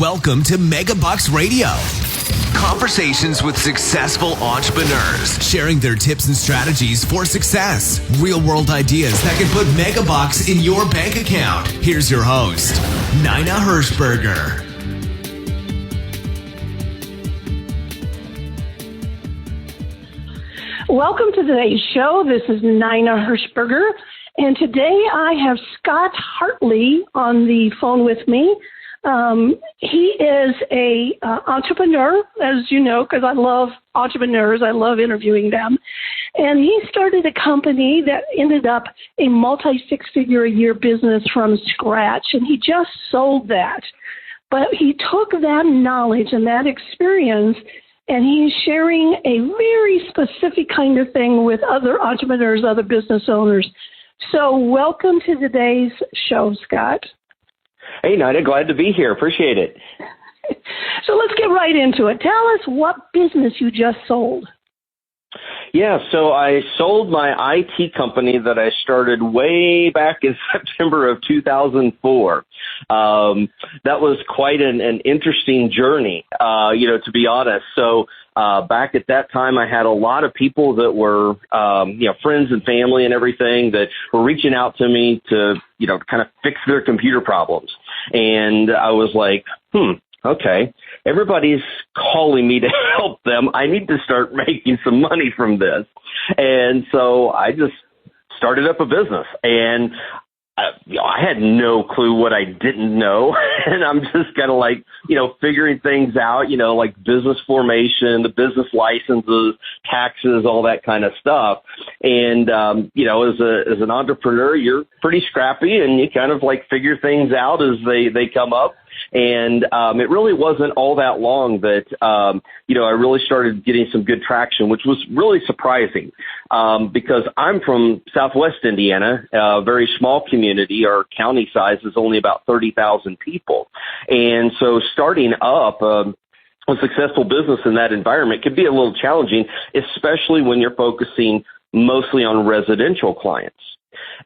Welcome to MegaBucks Radio. Conversations with successful entrepreneurs, sharing their tips and strategies for success. Real-world ideas that can put MegaBucks in your bank account. Here's your host, Nina Hershberger. Welcome to today's show. This is Nina Hershberger, and today I have Scott Hartley on the phone with me. He is a entrepreneur, as you know, because I love entrepreneurs. I love interviewing them. And he started a company that ended up a multi-six-figure-a-year business from scratch, and he just sold that. But he took that knowledge and that experience, and he's sharing a very specific kind of thing with other entrepreneurs, other business owners. So welcome to today's show, Scott. Hey, Nina, glad to be here. Appreciate it. So let's get right into it. Tell us what business you just sold. Yeah, so I sold my IT company that I started way back in September of 2004. That was quite an interesting journey, to be honest. So back at that time, I had a lot of people that were, friends and family and everything that were reaching out to me to, kind of fix their computer problems. And I was like, okay, everybody's calling me to help them. I need to start making some money from this. And so I just started up a business, and I had no clue what I didn't know. And I'm just kind of figuring things out, like business formation, the business licenses, taxes, all that kind of stuff. And, as an entrepreneur, you're pretty scrappy, and you kind of figure things out as they come up. And it really wasn't all that long that, I really started getting some good traction, which was really surprising because I'm from Southwest Indiana, a very small community. Our county size is only about 30,000 people. And so starting up a successful business in that environment could be a little challenging, especially when you're focusing mostly on residential clients.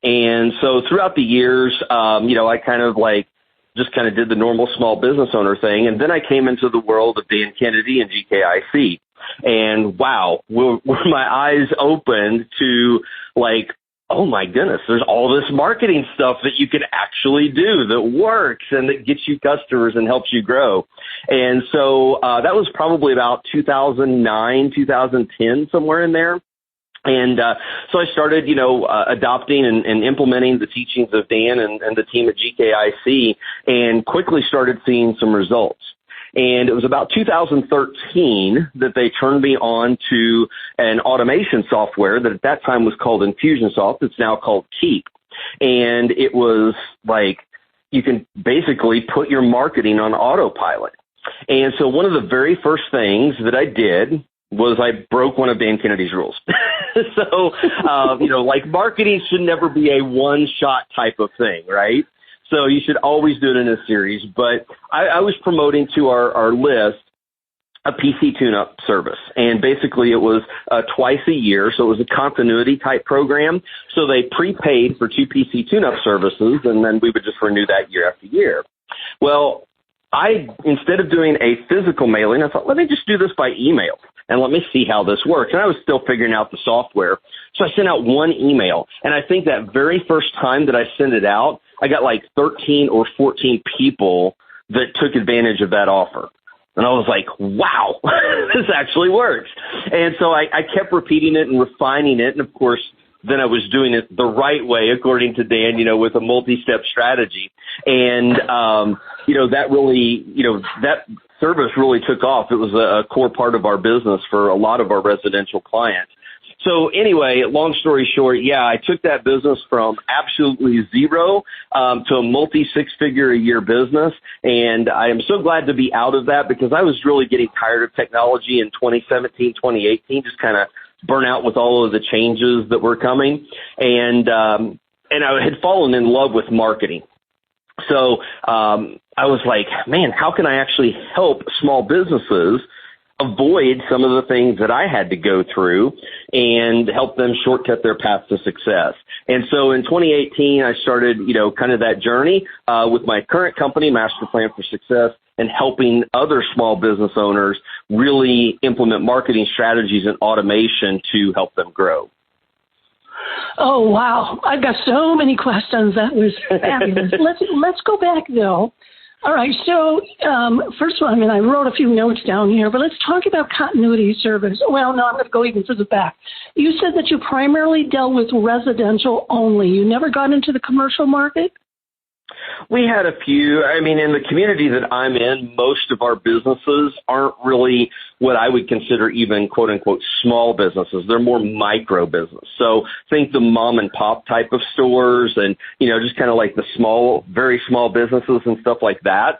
And so throughout the years, I kind of did the normal small business owner thing. And then I came into the world of Dan Kennedy and GKIC. And wow, were my eyes opened to oh my goodness, there's all this marketing stuff that you can actually do that works and that gets you customers and helps you grow. And so that was probably about 2009, 2010, somewhere in there. And so I started, adopting and implementing the teachings of Dan and the team at GKIC, and quickly started seeing some results. And it was about 2013 that they turned me on to an automation software that at that time was called Infusionsoft. It's now called Keep. And it was you can basically put your marketing on autopilot. And so one of the very first things that I did was I broke one of Dan Kennedy's rules. So, marketing should never be a one-shot type of thing, right? So you should always do it in a series. But I was promoting to our list a PC tune-up service. And basically it was twice a year, so it was a continuity type program. So they prepaid for 2 PC tune-up services, and then we would just renew that year after year. Well, instead of doing a physical mailing, I thought, let me just do this by email and let me see how this works. And I was still figuring out the software. So I sent out one email. And I think that very first time that I sent it out, I got 13 or 14 people that took advantage of that offer. And I was like, wow, this actually works. And so I kept repeating it and refining it. And of course, then I was doing it the right way, according to Dan, with a multi-step strategy. And, that really, that service really took off. It was a core part of our business for a lot of our residential clients. So anyway, long story short, I took that business from absolutely zero to a multi-six-figure-a-year business. And I am so glad to be out of that because I was really getting tired of technology in 2017, 2018, just kind of burnt out with all of the changes that were coming. And I had fallen in love with marketing. So I was like, man, how can I actually help small businesses avoid some of the things that I had to go through and help them shortcut their path to success. And so in 2018, I started, kind of that journey with my current company, Master Plan for Success, and helping other small business owners really implement marketing strategies and automation to help them grow. Oh, wow. I've got so many questions. That was fabulous. Let's go back, though. All right. So, first of all, I wrote a few notes down here, but let's talk about continuity service. Well, no, I'm going to go even further back. You said that you primarily dealt with residential only. You never got into the commercial market? We had a few. In the community that I'm in, most of our businesses aren't really what I would consider even quote unquote small businesses. They're more micro business. So think the mom and pop type of stores and, just kind of like the small, very small businesses and stuff like that.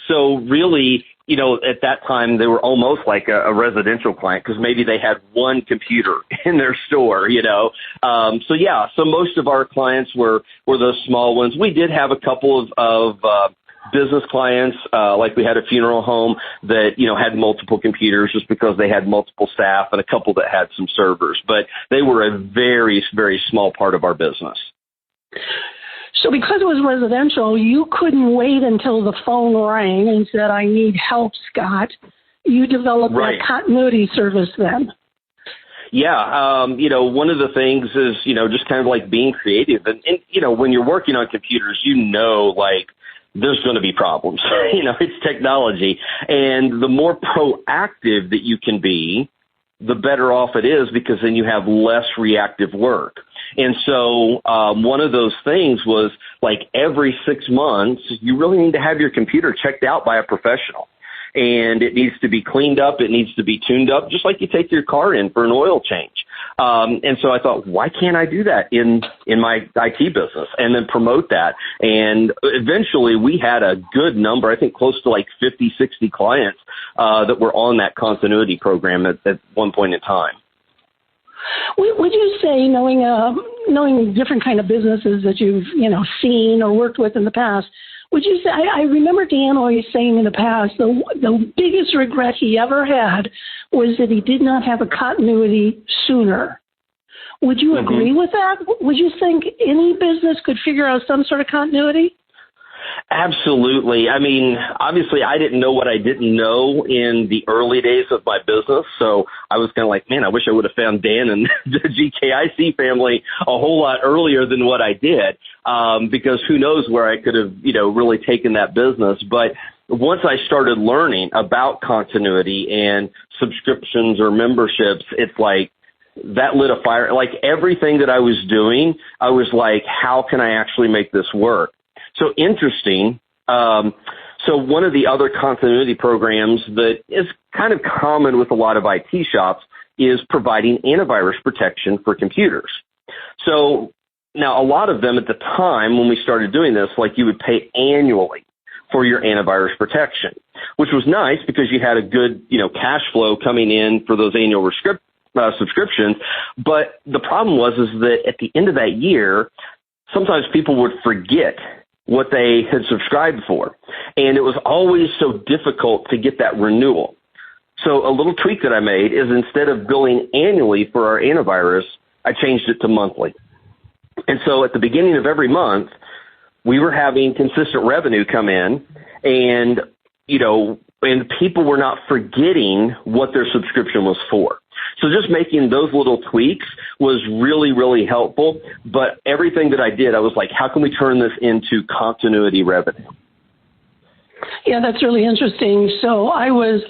So really, at that time, they were almost like a residential client because maybe they had one computer in their store, So most of our clients were those small ones. We did have a couple of business clients, like we had a funeral home that, had multiple computers just because they had multiple staff and a couple that had some servers. But they were a very, very small part of our business. So because it was residential, you couldn't wait until the phone rang and said, I need help, Scott. You developed that continuity service then. Yeah. One of the things is, just kind of like being creative. And when you're working on computers, there's going to be problems. It's technology. And the more proactive that you can be, the better off it is because then you have less reactive work. And so one of those things was like every 6 months, you really need to have your computer checked out by a professional. And it needs to be cleaned up. It needs to be tuned up, just like you take your car in for an oil change. And so I thought, why can't I do that in my IT business and then promote that? And eventually we had a good number, I think close to like 50, 60 clients that were on that continuity program at one point in time. Would you say, knowing different kind of businesses that you've, seen or worked with in the past, would you say, I remember Dan always saying in the past, the biggest regret he ever had was that he did not have a continuity sooner. Would you agree with that? Would you think any business could figure out some sort of continuity? Absolutely. Obviously, I didn't know what I didn't know in the early days of my business. So I was kind of like, man, I wish I would have found Dan and the GKIC family a whole lot earlier than what I did, because who knows where I could have, really taken that business. But once I started learning about continuity and subscriptions or memberships, it's like that lit a fire. Like everything that I was doing, I was like, how can I actually make this work? So interesting. So one of the other continuity programs that is kind of common with a lot of IT shops is providing antivirus protection for computers. So now a lot of them at the time when we started doing this, like you would pay annually for your antivirus protection, which was nice because you had a good, cash flow coming in for those annual subscriptions. But the problem was that at the end of that year, sometimes people would forget what they had subscribed for. And it was always so difficult to get that renewal. So a little tweak that I made is instead of billing annually for our antivirus, I changed it to monthly. And so at the beginning of every month, we were having consistent revenue come in and, and people were not forgetting what their subscription was for. So just making those little tweaks was really, really helpful. But everything that I did, I was like, how can we turn this into continuity revenue? Yeah, that's really interesting. So I was,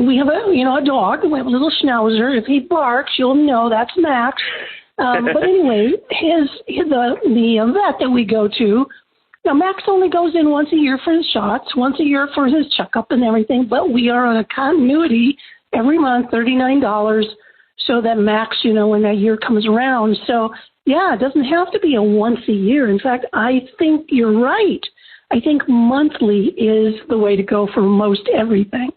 we have a dog. We have a little schnauzer. If he barks, you'll know that's Max. But anyway, the vet that we go to, now Max only goes in once a year for his shots, once a year for his checkup and everything. But we are on a continuity every month, $39, so that Max, when that year comes around. So, yeah, it doesn't have to be a once a year. In fact, I think you're right. I think monthly is the way to go for most everything.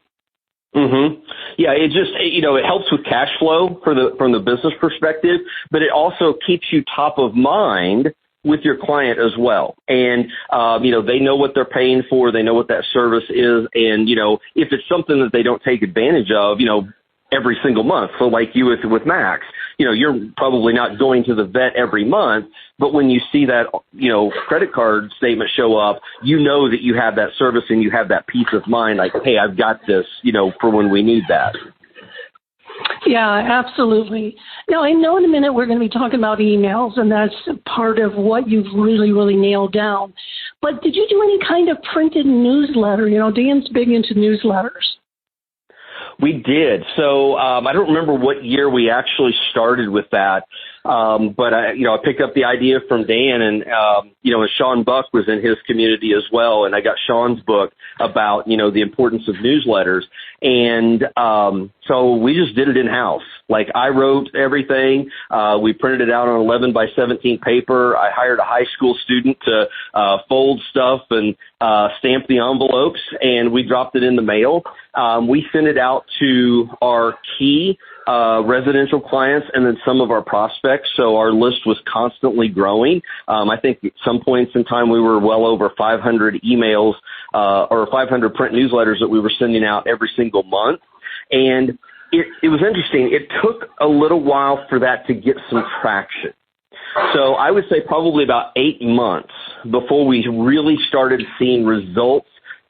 Mm-hmm. Yeah, it just, it helps with cash flow from the business perspective, but it also keeps you top of mind with your client as well. And, they know what they're paying for. They know what that service is. And, if it's something that they don't take advantage of, every single month. So like you with Max, you're probably not going to the vet every month, but when you see that, credit card statement show up, that you have that service and you have that peace of mind, like, hey, I've got this, for when we need that. Yeah, absolutely. Now, I know in a minute we're going to be talking about emails, and that's part of what you've really, really nailed down. But did you do any kind of printed newsletter? Dan's big into newsletters. We did. So I don't remember what year we actually started with that, but I picked up the idea from Dan, and and Sean Buck was in his community as well, and I got Sean's book about the importance of newsletters, and so we just did it in house. Like I wrote everything. We printed it out on 11 by 17 paper. I hired a high school student to fold stuff and stamp the envelopes, and we dropped it in the mail. We sent it out to our key residential clients and then some of our prospects. So our list was constantly growing. I think at some points in time we were well over 500 emails or 500 print newsletters that we were sending out every single month. And it was interesting. It took a little while for that to get some traction. So I would say probably about 8 months before we really started seeing results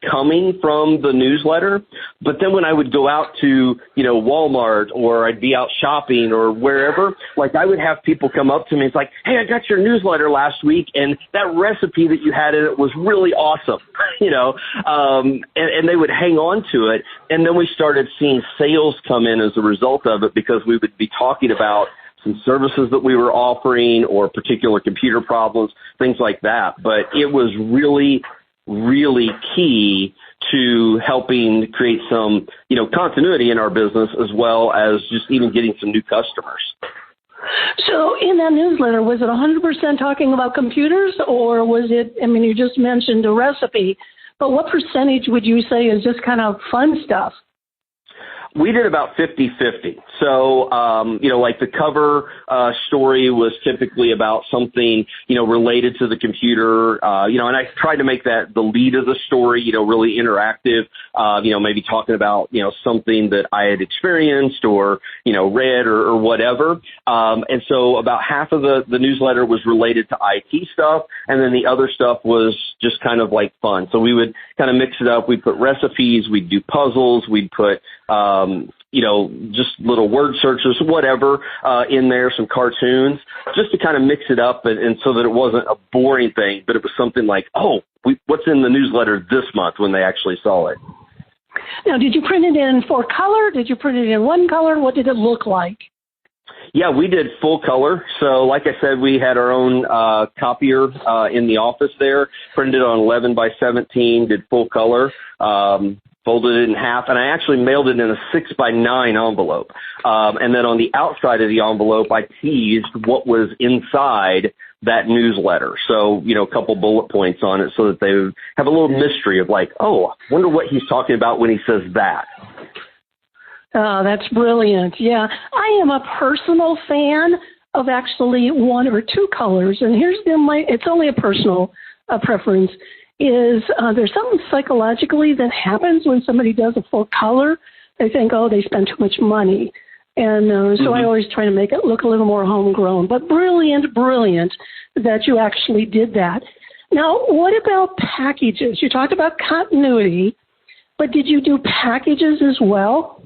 coming from the newsletter. But then when I would go out to, Walmart, or I'd be out shopping or wherever, like I would have people come up to me. It's like, hey, I got your newsletter last week, and that recipe that you had in it was really awesome, and they would hang on to it. And then we started seeing sales come in as a result of it, because we would be talking about some services that we were offering or particular computer problems, things like that. But it was really key to helping create some, continuity in our business, as well as just even getting some new customers. So in that newsletter, was it 100% talking about computers, or was it, you just mentioned a recipe, but what percentage would you say is just kind of fun stuff? We did about 50-50. So, like the cover story was typically about something, related to the computer, and I tried to make that the lead of the story, really interactive, maybe talking about, something that I had experienced or, read or whatever. And so about half of the newsletter was related to IT stuff, and then the other stuff was just kind of like fun. So we would kind of mix it up. We'd put recipes, we'd do puzzles, we'd put just little word searches, whatever, in there, some cartoons, just to kind of mix it up and so that it wasn't a boring thing, but it was something like, what's in the newsletter this month, when they actually saw it. Now, did you print it in 4 color? Did you print it in 1 color? What did it look like? Yeah, we did full color. So like I said, we had our own copier in the office there, printed on 11 by 17, did full color. Folded it in half, and I actually mailed it in a 6 by 9 envelope. And then on the outside of the envelope, I teased what was inside that newsletter. So, a couple bullet points on it so that they would have a little mystery of like, I wonder what he's talking about when he says that. Oh, that's brilliant. Yeah, I am a personal fan of actually 1 or 2 colors, and it's only a personal preference. Is there's something psychologically that happens when somebody does a full color. They think, they spend too much money. And so I always try to make it look a little more homegrown. But brilliant that you actually did that. Now, what about packages? You talked about continuity, but did you do packages as well?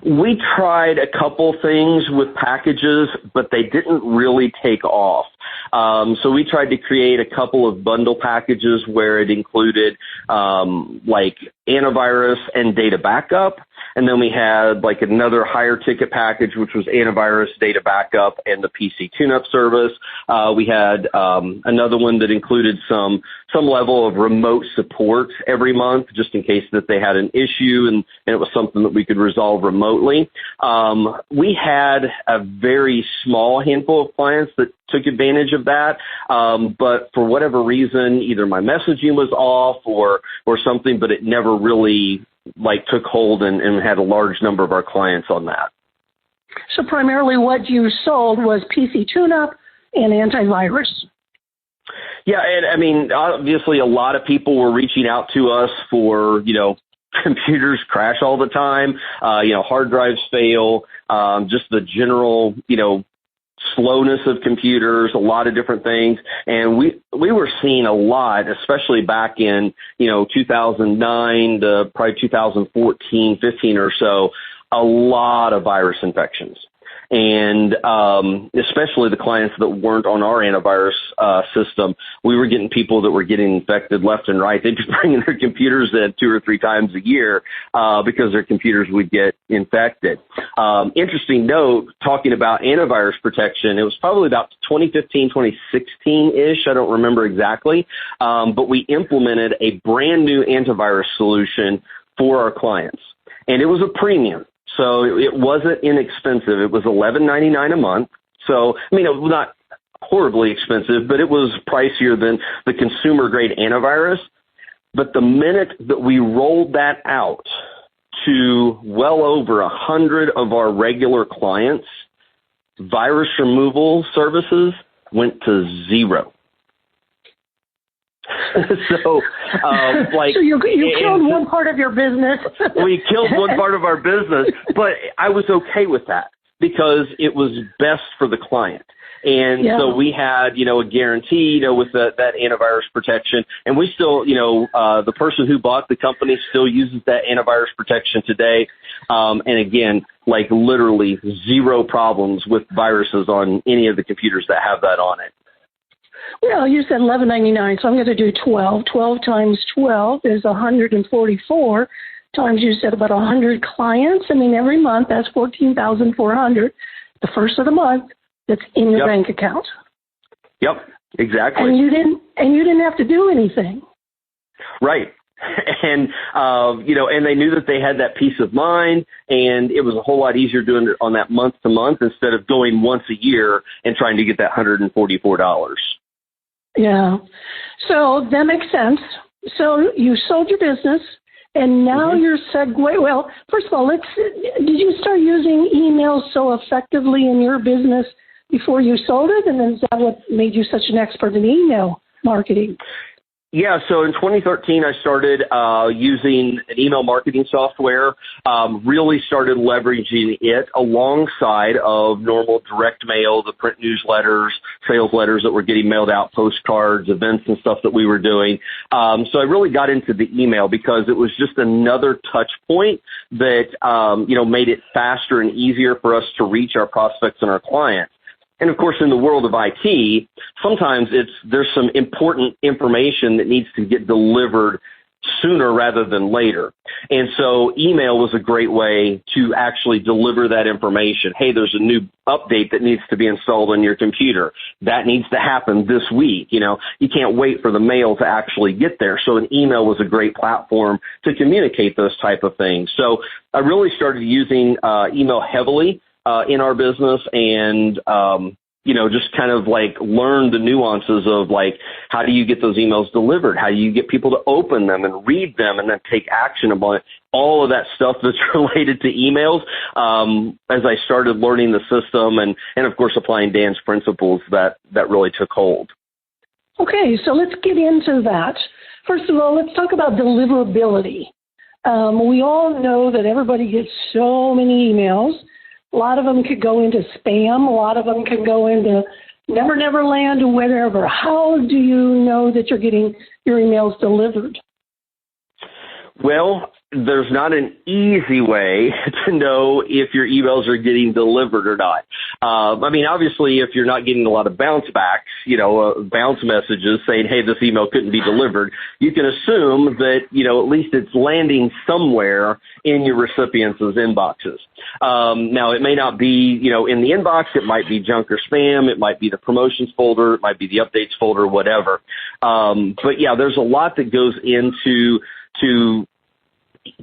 We tried a couple things with packages, but they didn't really take off. So we tried to create a couple of bundle packages where it included like antivirus and data backup. And then we had like another higher ticket package, which was antivirus, data backup, and the PC tune-up service. We had another one that included some level of remote support every month, just in case that they had an issue and it was something that we could resolve remotely. We had a very small handful of clients that took advantage of that. But for whatever reason, either my messaging was off or something, but it never really took hold and had a large number of our clients on that. So primarily what you sold was PC tune-up and antivirus? Yeah, and I mean, obviously a lot of people were reaching out to us for, computers crash all the time, hard drives fail, just the general, slowness of computers, a lot of different things. And we were seeing a lot, especially back in, 2009 to probably 2014, 15 or so, a lot of virus infections. And especially the clients that weren't on our antivirus system, we were getting people that were getting infected left and right. They'd be bringing their computers in 2 or 3 times a year because their computers would get infected. Interesting note, talking about antivirus protection, it was probably about 2015, 2016-ish. I don't remember exactly. But we implemented a brand new antivirus solution for our clients. And it was a premium. So it wasn't inexpensive. It was $11.99 a month. So, I mean, it was not horribly expensive, but it was pricier than the consumer grade antivirus. But the minute that we rolled that out to well over 100 of our regular clients, virus removal services went to 0. So you killed one part of your business. We killed one part of our business, but I was okay with that because it was best for the client. And so we had, a guarantee, with that antivirus protection. And we still, the person who bought the company still uses that antivirus protection today. And again, like literally 0 problems with viruses on any of the computers that have that on it. Well, you said $11.99, so I'm going to do 12. 12 times 12 is 144 times you said about 100 clients. I mean, every month that's 14,400. The first of the month that's in your bank account. Yep, exactly. And you didn't have to do anything. Right. And, and they knew that they had that peace of mind, and it was a whole lot easier doing it on that month to month instead of going once a year and trying to get that $144. Yeah. So that makes sense. So you sold your business, and now you're well, first of all, did you start using email so effectively in your business before you sold it? And then is that what made you such an expert in email marketing? Yeah, so in 2013, I started using an email marketing software, really started leveraging it alongside of normal direct mail, the print newsletters, sales letters that were getting mailed out, postcards, events and stuff that we were doing. So I really got into the email because it was just another touch point that, made it faster and easier for us to reach our prospects and our clients. And of course, in the world of IT, sometimes there's some important information that needs to get delivered sooner rather than later. And so email was a great way to actually deliver that information. Hey, there's a new update that needs to be installed on your computer. That needs to happen this week. You can't wait for the mail to actually get there. So an email was a great platform to communicate those type of things. So I really started using email heavily in our business and, just kind of like learn the nuances of like, how do you get those emails delivered? How do you get people to open them and read them and then take action upon it? All of that stuff that's related to emails. As I started learning the system and of course, applying Dan's principles that really took hold. Okay. So let's get into that. First of all, let's talk about deliverability. We all know that everybody gets so many emails. A lot of them could go into spam. A lot of them can go into Never Never Land or whatever. How do you know that you're getting your emails delivered? Well, there's not an easy way to know if your emails are getting delivered or not. Obviously, if you're not getting a lot of bounce backs, bounce messages saying, hey, this email couldn't be delivered, you can assume that, at least it's landing somewhere in your recipients' inboxes. Now, it may not be, in the inbox. It might be junk or spam. It might be the promotions folder. It might be the updates folder, whatever. But yeah, there's a lot that goes into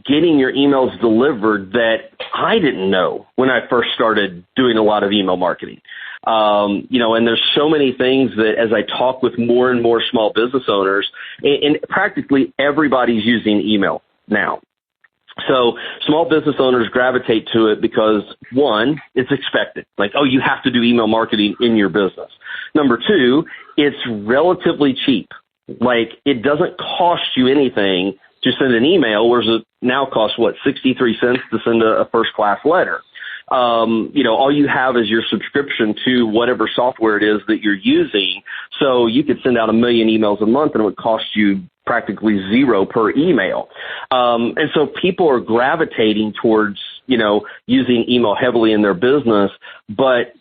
getting your emails delivered that I didn't know when I first started doing a lot of email marketing. And there's so many things that as I talk with more and more small business owners, and practically everybody's using email now. So small business owners gravitate to it because, one, it's expected. Like, oh, you have to do email marketing in your business. Number two, it's relatively cheap. Like, it doesn't cost you anything to send an email, whereas it now costs, 63 cents to send a first-class letter. All you have is your subscription to whatever software it is that you're using. So you could send out 1 million emails a month and it would cost you practically zero per email. And so people are gravitating towards, using email heavily in their business, but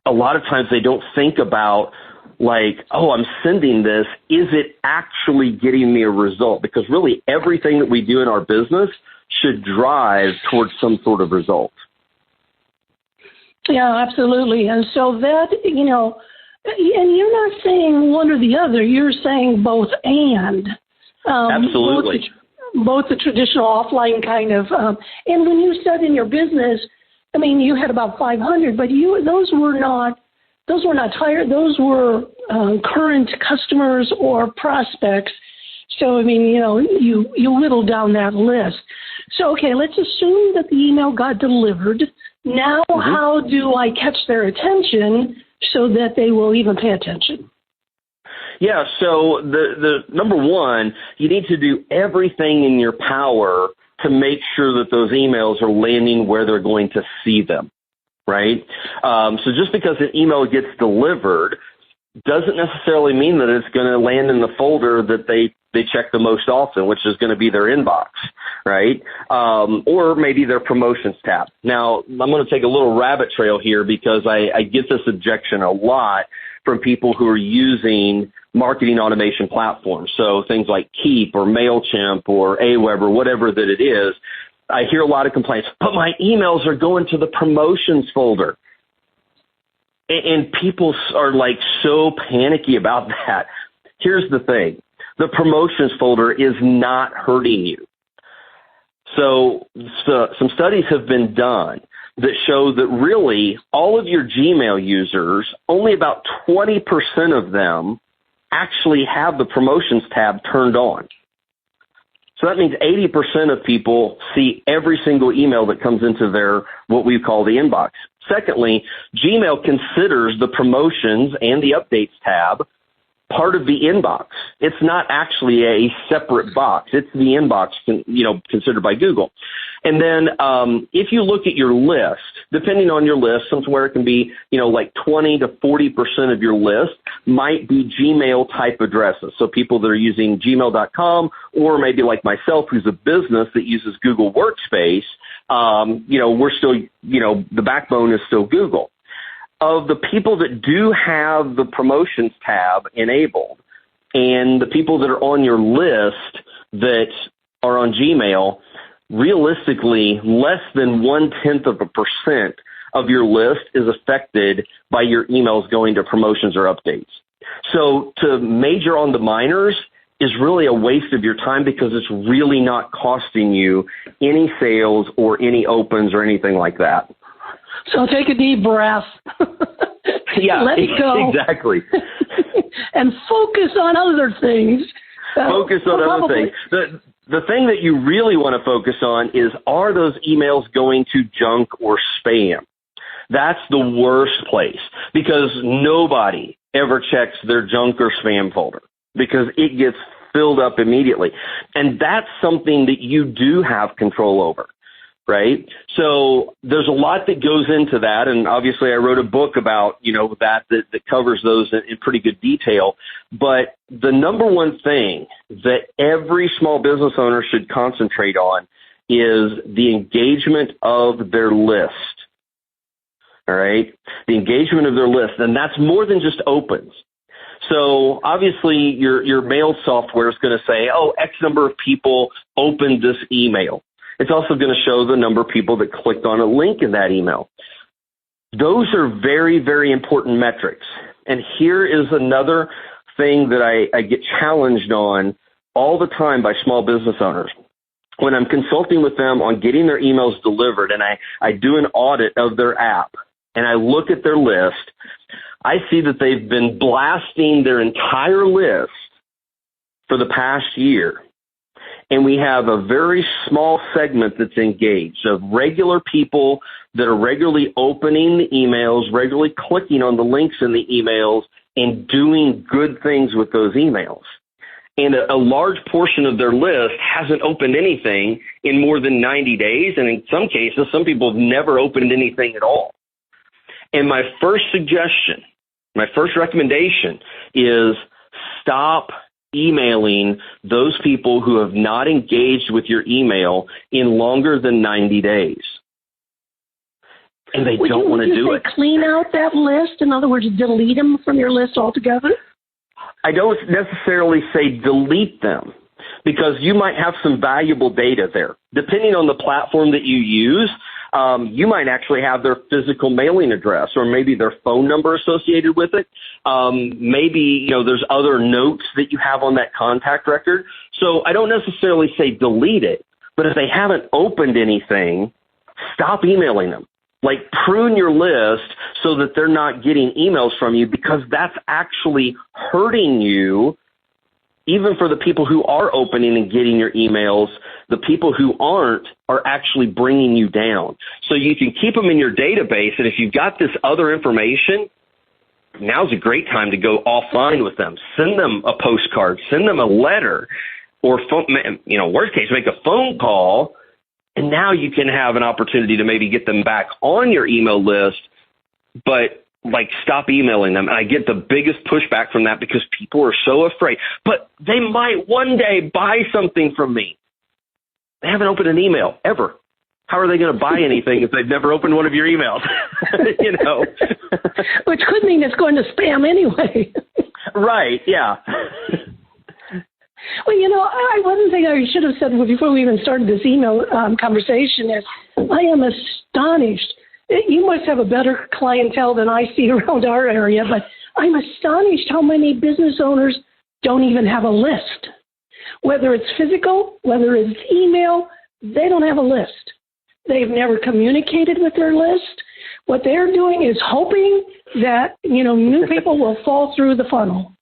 a lot of times they don't think about like, oh, I'm sending this. Is it actually getting me a result? Because really everything that we do in our business should drive towards some sort of result. Yeah, absolutely. And so that, and you're not saying one or the other, you're saying both and. Absolutely. Both the traditional offline kind of, and when you said in your business, I mean, you had about 500, but those were not hired, those were current customers or prospects. So, I mean, you whittled down that list. So, okay, let's assume that the email got delivered. Now, How do I catch their attention so that they will even pay attention? Yeah, so the number one, you need to do everything in your power to make sure that those emails are landing where they're going to see them, right? So just because an email gets delivered doesn't necessarily mean that it's going to land in the folder that they check the most often, which is going to be their inbox, right? Or maybe their promotions tab. Now, I'm going to take a little rabbit trail here because I get this objection a lot from people who are using marketing automation platforms. So things like Keep or MailChimp or Aweber or whatever that it is. I hear a lot of complaints, but my emails are going to the promotions folder. And people are like so panicky about that. Here's the thing. The promotions folder is not hurting you. So some studies have been done that show that really all of your Gmail users, only about 20% of them actually have the promotions tab turned on. So that means 80% of people see every single email that comes into their, what we call the inbox. Secondly, Gmail considers the promotions and the updates tab part of the inbox. It's not actually a separate box. It's the inbox, considered by Google. And then if you look at your list, depending on your list, somewhere it can be, like 20 to 40% of your list might be Gmail type addresses. So people that are using gmail.com, or maybe like myself, who's a business that uses Google Workspace, we're still, the backbone is still Google. Of the people that do have the promotions tab enabled and the people that are on your list that are on Gmail, realistically, less than 0.1% of your list is affected by your emails going to promotions or updates. So to major on the minors is really a waste of your time because it's really not costing you any sales or any opens or anything like that. So take a deep breath. Yeah, let it go. Exactly. And focus on other things. Focus on other things. The thing that you really want to focus on is, are those emails going to junk or spam? That's the worst place because nobody ever checks their junk or spam folder because it gets filled up immediately. And that's something that you do have control over. Right. So there's a lot that goes into that. And obviously I wrote a book about, that covers those in pretty good detail. But the number one thing that every small business owner should concentrate on is the engagement of their list. All right. The engagement of their list. And that's more than just opens. So obviously your mail software is going to say, oh, X number of people opened this email. It's also going to show the number of people that clicked on a link in that email. Those are very, very important metrics. And here is another thing that I get challenged on all the time by small business owners. When I'm consulting with them on getting their emails delivered and I do an audit of their app and I look at their list, I see that they've been blasting their entire list for the past year. and we have a very small segment that's engaged of regular people that are regularly opening the emails, regularly clicking on the links in the emails, and doing good things with those emails. And a large portion of their list hasn't opened anything in more than 90 days, and in some cases, some people have never opened anything at all. And my first suggestion, my first recommendation is stop emailing those people who have not engaged with your email in longer than 90 days. And they don't want to do it. Clean out that list? In other words, delete them from your list altogether? I don't necessarily say delete them, because you might have some valuable data there. Depending on the platform that you use, you might actually have their physical mailing address or maybe their phone number associated with it. Maybe, there's other notes that you have on that contact record. So I don't necessarily say delete it, but if they haven't opened anything, stop emailing them. Like, prune your list so that they're not getting emails from you, because that's actually hurting you. Even for the people who are opening and getting your emails, the people who aren't are actually bringing you down. So you can keep them in your database, and if you've got this other information, now's a great time to go offline with them. Send them a postcard, send them a letter, or worst case, make a phone call. And now you can have an opportunity to maybe get them back on your email list, but stop emailing them. And I get the biggest pushback from that because people are so afraid. But they might one day buy something from me. They haven't opened an email ever. How are they going to buy anything if they've never opened one of your emails? Which could mean it's going to spam anyway. Right, yeah. Well, one thing I should have said before we even started this email conversation is I am astonished. You must have a better clientele than I see around our area, but I'm astonished how many business owners don't even have a list. Whether it's physical, whether it's email, they don't have a list. They've never communicated with their list. What they're doing is hoping that, new people will fall through the funnel.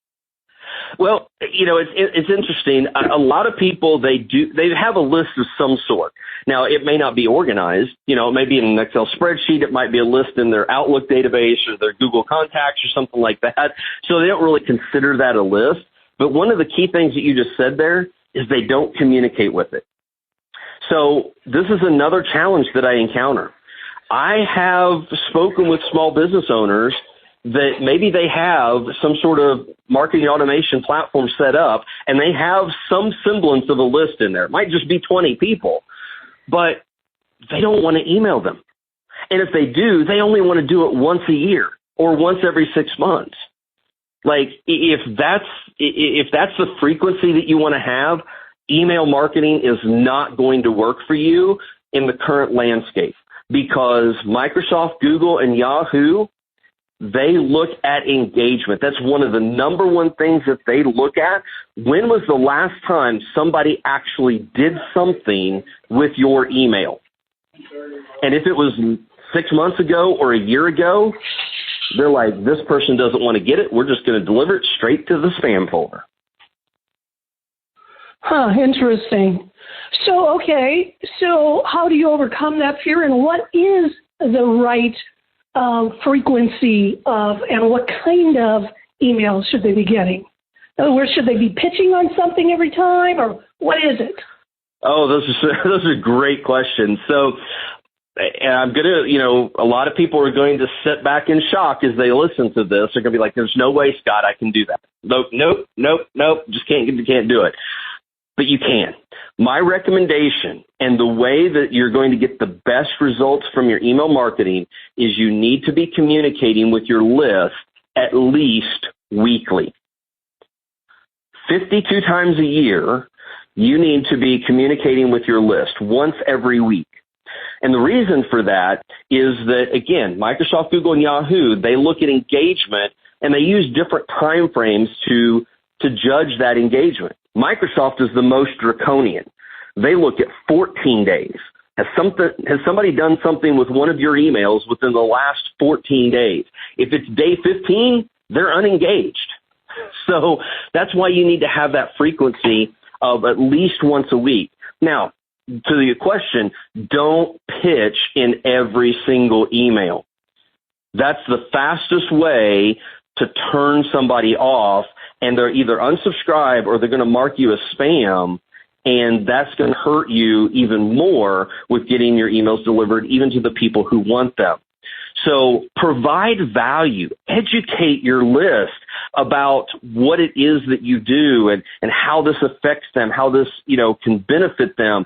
Well, it's interesting. A lot of people, they have a list of some sort. Now, it may not be organized. It may be in an Excel spreadsheet. It might be a list in their Outlook database or their Google Contacts or something like that. So they don't really consider that a list. But one of the key things that you just said there is they don't communicate with it. So this is another challenge that I encounter. I have spoken with small business owners that maybe they have some sort of marketing automation platform set up and they have some semblance of a list in there. It might just be 20 people, but they don't want to email them. And if they do, they only want to do it once a year or once every 6 months. Like, if that's the frequency that you want to have, email marketing is not going to work for you in the current landscape, because Microsoft, Google, and Yahoo, they look at engagement. That's one of the number one things that they look at. When was the last time somebody actually did something with your email? And if it was 6 months ago or a year ago, they're like, this person doesn't want to get it. We're just going to deliver it straight to the spam folder. Interesting. So how do you overcome that fear, and what is the right frequency of, and what kind of emails should they be getting? In other words, should they be pitching on something every time, or what is it? Oh, those are great questions. So, and I'm going to, a lot of people are going to sit back in shock as they listen to this. They're going to be like, there's no way, Scott, I can do that. Nope, just can't do it. But you can. My recommendation, and the way that you're going to get the best results from your email marketing, is you need to be communicating with your list at least weekly. 52 times a year, you need to be communicating with your list once every week. And the reason for that is that, again, Microsoft, Google, and Yahoo, they look at engagement, and they use different time frames to judge that engagement. Microsoft is the most draconian. They look at 14 days. Has somebody done something with one of your emails within the last 14 days? If it's day 15, they're unengaged. So that's why you need to have that frequency. of at least once a week. Now, to the question, don't pitch in every single email. That's the fastest way to turn somebody off, and they're either unsubscribe or they're going to mark you as spam, and that's going to hurt you even more with getting your emails delivered even to the people who want them. So provide value, educate your list about what it is that you do and how this affects them, how this, can benefit them.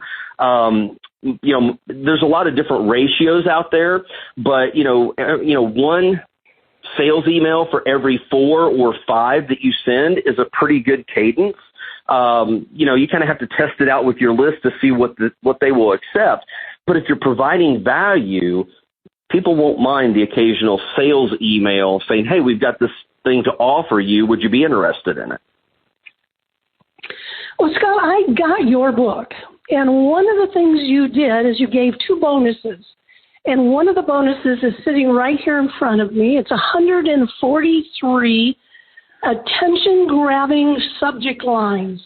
There's a lot of different ratios out there, but, one sales email for every 4 or 5 that you send is a pretty good cadence. You kind of have to test it out with your list to see what they will accept. But if you're providing value, people won't mind the occasional sales email saying, hey, we've got this thing to offer you. Would you be interested in it? Well, Scott, I got your book. And one of the things you did is you gave 2 bonuses. And one of the bonuses is sitting right here in front of me. It's 143 attention-grabbing subject lines.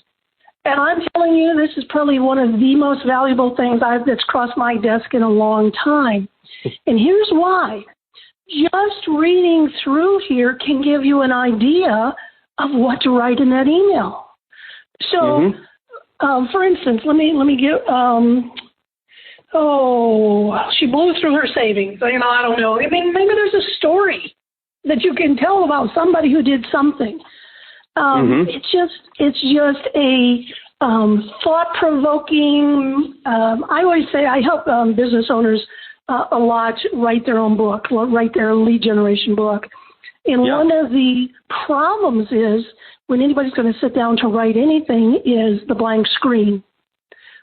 And I'm telling you, this is probably one of the most valuable things that's crossed my desk in a long time. And here's why. Just reading through here can give you an idea of what to write in that email. So, for instance, let me get, she blew through her savings. I don't know. I mean, maybe there's a story that you can tell about somebody who did something. It's just a thought-provoking. I always say I help business owners a lot write their own book, write their lead generation book. And one of the problems is when anybody's going to sit down to write anything is the blank screen.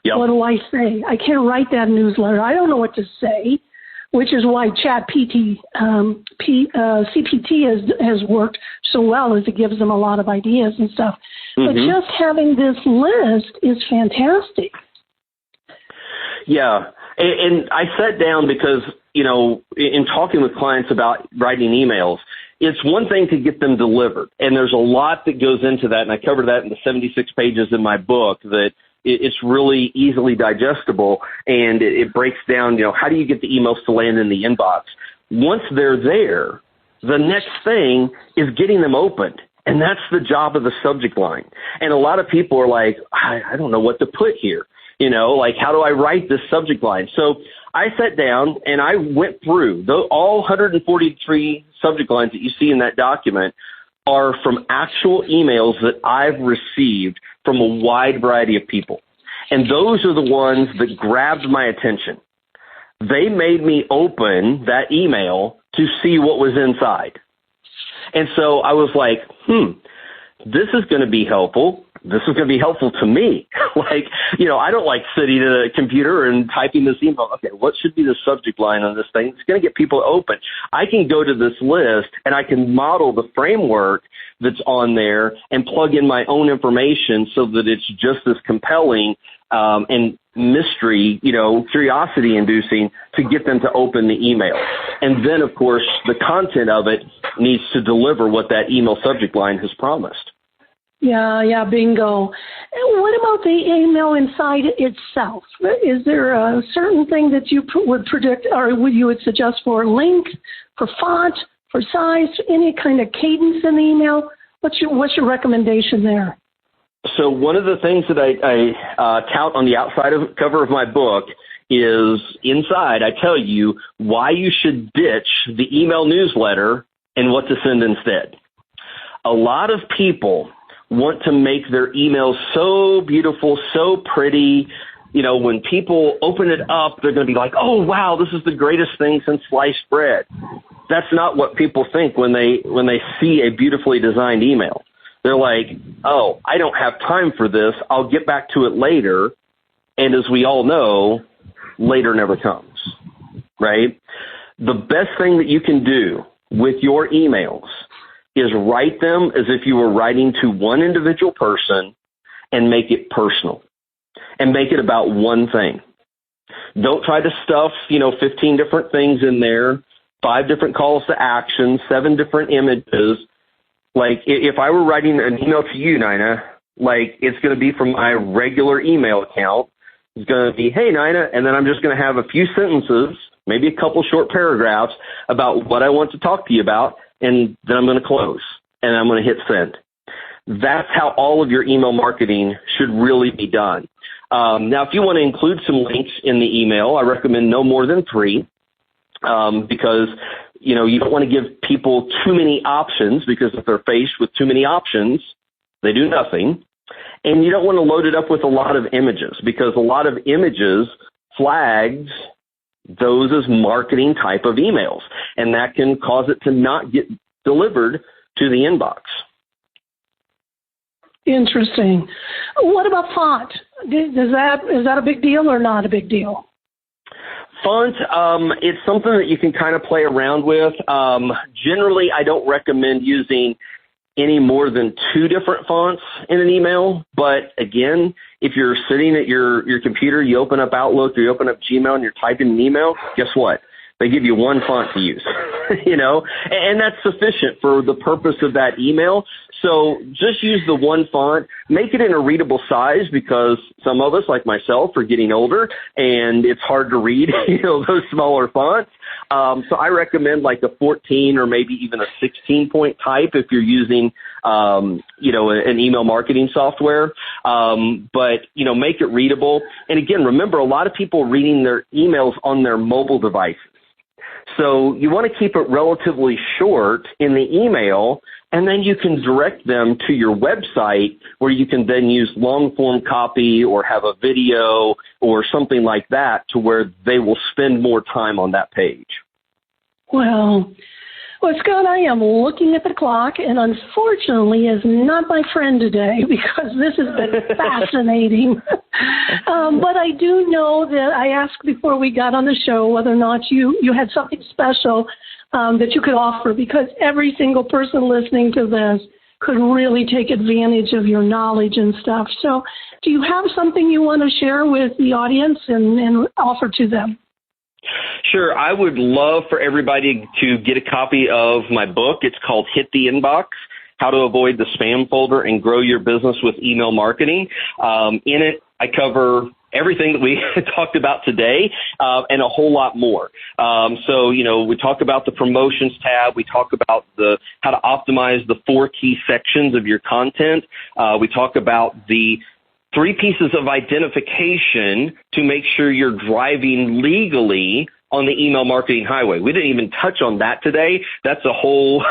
Yep. What do I say? I can't write that newsletter. I don't know what to say, which is why ChatGPT CPT has worked so well, as it gives them a lot of ideas and stuff. But just having this list is fantastic. Yeah. And I sat down because, in talking with clients about writing emails, it's one thing to get them delivered. And there's a lot that goes into that. And I covered that in the 76 pages in my book, that it's really easily digestible. And it breaks down, how do you get the emails to land in the inbox? Once they're there, the next thing is getting them opened. And that's the job of the subject line. And a lot of people are like, I don't know what to put here. How do I write this subject line? So I sat down and I went through all 143 subject lines that you see in that document are from actual emails that I've received from a wide variety of people. And those are the ones that grabbed my attention. They made me open that email to see what was inside. And so I was like, this is going to be helpful. This is going to be helpful to me. I don't like sitting at a computer and typing this email. Okay, what should be the subject line on this thing? It's going to get people open. I can go to this list and I can model the framework that's on there and plug in my own information so that it's just as compelling and mystery, curiosity inducing to get them to open the email. And then, of course, the content of it needs to deliver what that email subject line has promised. Yeah, bingo. And what about the email inside itself? Is there a certain thing that you would predict, or you would suggest for length, for font, for size, any kind of cadence in the email? What's your recommendation there? So one of the things that I tout on the outside of cover of my book is inside I tell you why you should ditch the email newsletter and what to send instead. A lot of people want to make their emails so beautiful, so pretty. When people open it up, they're going to be like, oh, wow, this is the greatest thing since sliced bread. That's not what people think when they see a beautifully designed email. They're like, oh, I don't have time for this. I'll get back to it later. And as we all know, later never comes, right? The best thing that you can do with your emails is write them as if you were writing to one individual person and make it personal and make it about one thing. Don't try to stuff, 15 different things in there, 5 different calls to action, 7 different images. Like if I were writing an email to you, Nina, Like, it's going to be from my regular email account. It's going to be, hey, Nina, and then I'm just going to have a few sentences, maybe a couple short paragraphs about what I want to talk to you about, and then I'm going to close, and I'm going to hit send. That's how all of your email marketing should really be done. Now, if you want to include some links in the email, I recommend no more than 3, because, you don't want to give people too many options, because if they're faced with too many options, they do nothing. And you don't want to load it up with a lot of images, because a lot of images flags those as marketing type of emails, and that can cause it to not get delivered to the inbox. Interesting. What about font? Is that a big deal or not a big deal? Font, it's something that you can kind of play around with. Generally, I don't recommend using any more than 2 different fonts in an email. But again, if you're sitting at your computer, you open up Outlook, or you open up Gmail, and you're typing an email, guess what? They give you 1 font to use, and that's sufficient for the purpose of that email. So just use the 1 font, make it in a readable size, because some of us, like myself, are getting older and it's hard to read, those smaller fonts. So I recommend like a 14 or maybe even a 16-point type if you're using, an email marketing software. But make it readable. And again, remember, a lot of people are reading their emails on their mobile devices. So you want to keep it relatively short in the email, and then you can direct them to your website where you can then use long-form copy or have a video or something like that to where they will spend more time on that page. Well, Scott, I am looking at the clock, and unfortunately is not my friend today, because this has been fascinating. But I do know that I asked before we got on the show whether or not you had something special that you could offer, because every single person listening to this could really take advantage of your knowledge and stuff. So do you have something you want to share with the audience and offer to them? Sure. I would love for everybody to get a copy of my book. It's called Hit the Inbox: How to Avoid the Spam Folder and Grow Your Business with Email Marketing. In it, I cover everything that we talked about today and a whole lot more. So, we talk about the promotions tab. We talk about how to optimize the 4 key sections of your content. We talk about the 3 pieces of identification to make sure you're driving legally on the email marketing highway. We didn't even touch on that today. That's a whole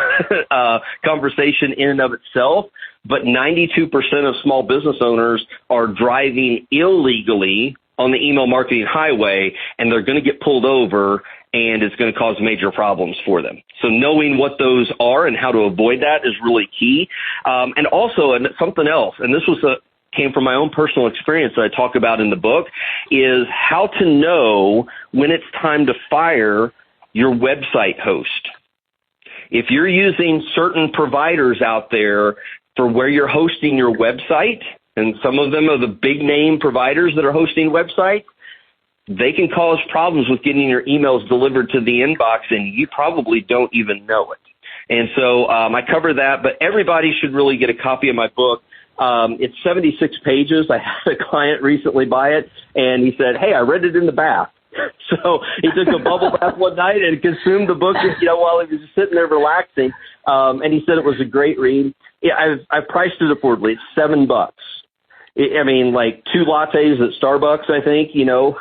conversation in and of itself. But 92% of small business owners are driving illegally on the email marketing highway, and they're going to get pulled over, and it's going to cause major problems for them. So knowing what those are and how to avoid that is really key. And also, and something else, and this came from my own personal experience that I talk about in the book, is how to know when it's time to fire your website host. If you're using certain providers out there for where you're hosting your website, and some of them are the big name providers that are hosting websites, they can cause problems with getting your emails delivered to the inbox, and you probably don't even know it. And so I cover that, but everybody should really get a copy of my book. It's 76 pages. I had a client recently buy it, and he said, hey, I read it in the bath. So he took a bubble bath one night and consumed the book, while he was just sitting there relaxing. And he said it was a great read. Yeah, I've priced it affordably. It's $7. Like 2 lattes at Starbucks, I think, you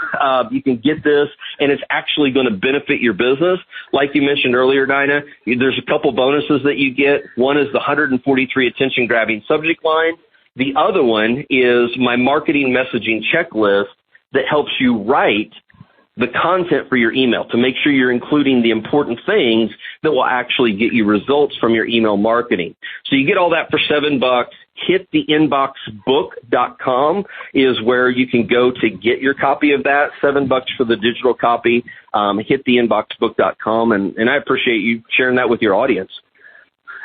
can get this, and it's actually going to benefit your business. Like you mentioned earlier, Dinah, there's a couple bonuses that you get. One is the 143 attention-grabbing subject line. The other one is my marketing messaging checklist that helps you write the content for your email to make sure you're including the important things that will actually get you results from your email marketing. So you get all that for $7. HitTheInboxBook.com is where you can go to get your copy of that. $7 for the digital copy. HitTheInboxBook.com, and I appreciate you sharing that with your audience.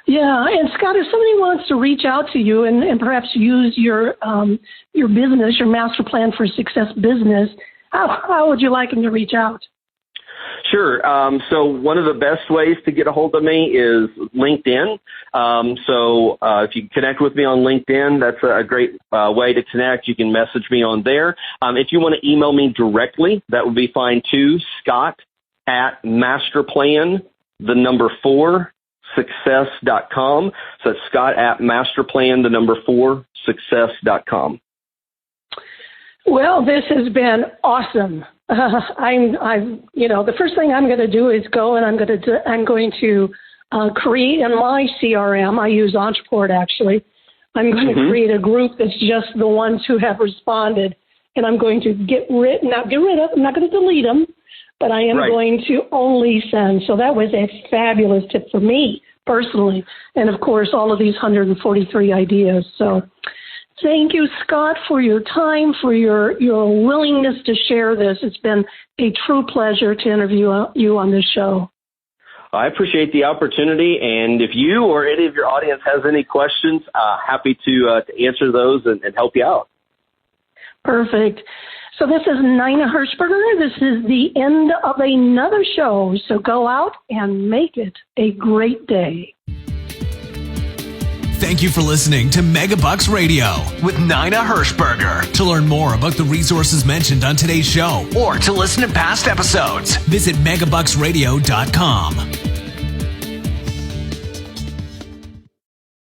Yeah, and Scott, if somebody wants to reach out to you and perhaps use your business, your master plan for success business, how would you like them to reach out? Sure. So one of the best ways to get a hold of me is LinkedIn. If you connect with me on LinkedIn, that's a great way to connect. You can message me on there. If you want to email me directly, that would be fine too. Scott@masterplan4success.com. So it's Scott@masterplan4success.com. Well, this has been awesome. The first thing I'm going to do is go and I'm going to create in my CRM. I use Entreport actually. I'm going to create a group that's just the ones who have responded, and I'm going to I'm not going to delete them, but I am going to only send. So that was a fabulous tip for me personally, and of course all of these 143 ideas. So thank you, Scott, for your time, for your willingness to share this. It's been a true pleasure to interview you on this show. I appreciate the opportunity, and if you or any of your audience has any questions, happy to answer those and help you out. Perfect. So this is Nina Hershberger. This is the end of another show, so go out and make it a great day. Thank you for listening to MegaBucks Radio with Nina Hershberger. To learn more about the resources mentioned on today's show or to listen to past episodes, visit megabucksradio.com.